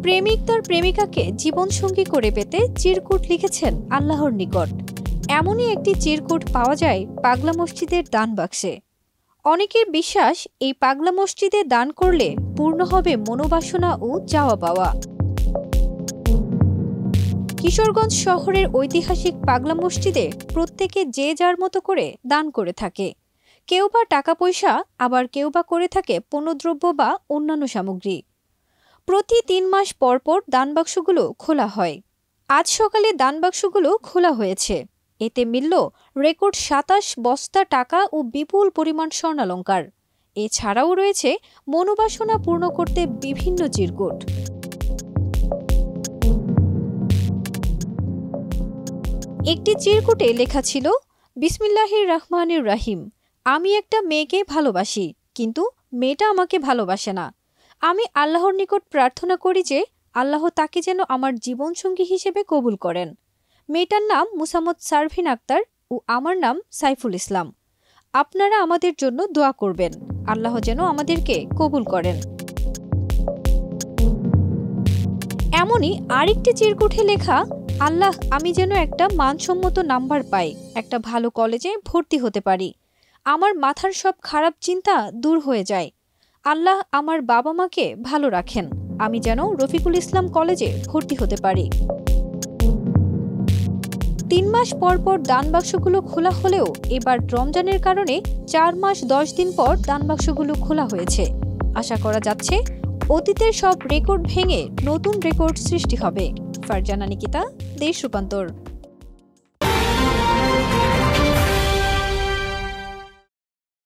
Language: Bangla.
প্রেমিক তার প্রেমিকাকে জীবনসঙ্গী করে পেতে চিরকুট লিখেছেন আল্লাহর নিকট। এমনই একটি চিরকুট পাওয়া যায় পাগলা মসজিদের দান বাক্সে। অনেকের বিশ্বাস, এই পাগলা মসজিদে দান করলে পূর্ণ হবে মনোবাসনা ও চাওয়া পাওয়া। কিশোরগঞ্জ শহরের ঐতিহাসিক পাগলা মসজিদে প্রত্যেকে যে যার মতো করে দান করে থাকে। কেউ বা টাকা পয়সা, আবার কেউ বা করে থাকে পণ্যদ্রব্য বা অন্যান্য সামগ্রী। প্রতি ৩ মাস পর পর দানবাক্সগুলো খোলা হয়। আজ সকালে দানবাক্সগুলো খোলা হয়েছে। এতে মিলল রেকর্ড ২৭ বস্তা টাকা ও বিপুল পরিমাণ স্বর্ণালঙ্কার। এছাড়াও রয়েছে মনোবাসনা পূর্ণ করতে বিভিন্ন চিরকুট। একটি চিরকুটে লেখা ছিল, বিসমিল্লাহির রহমানির রাহিম। আমি একটা মেয়েকে ভালোবাসি, কিন্তু মেয়েটা আমাকে ভালোবাসে না। আমি আল্লাহর নিকট প্রার্থনা করি যে আল্লাহ তাকে যেন আমার জীবনসঙ্গী হিসেবে কবুল করেন। মেয়েটার নাম মুসাম্মদ সারভিন আক্তার ও আমার নাম সাইফুল ইসলাম। আপনারা আমাদের জন্য দোয়া করবেন, আল্লাহ যেন আমাদেরকে কবুল করেন। এমনই আরেকটি চিরকুটে লেখা, আল্লাহ আমি যেন একটা মানসম্মত নাম্বার পাই, একটা ভালো কলেজে ভর্তি হতে পারি, আমার মাথার সব খারাপ চিন্তা দূর হয়ে যায়। আল্লাহ আমার বাবা মাকে ভালো রাখেন, আমি যেন রফিকুল ইসলাম কলেজে ভর্তি হতে পারি। ৩ মাস পর পর দানবাক্সগুলো খোলা হলেও এবার রমজানের কারণে ৪ মাস ১০ দিন পর দানবাক্সগুলো খোলা হয়েছে। আশা করা যাচ্ছে অতীতের সব রেকর্ড ভেঙে নতুন রেকর্ড সৃষ্টি হবে। ফারজানা নিকিতা, দেশ রূপান্তর।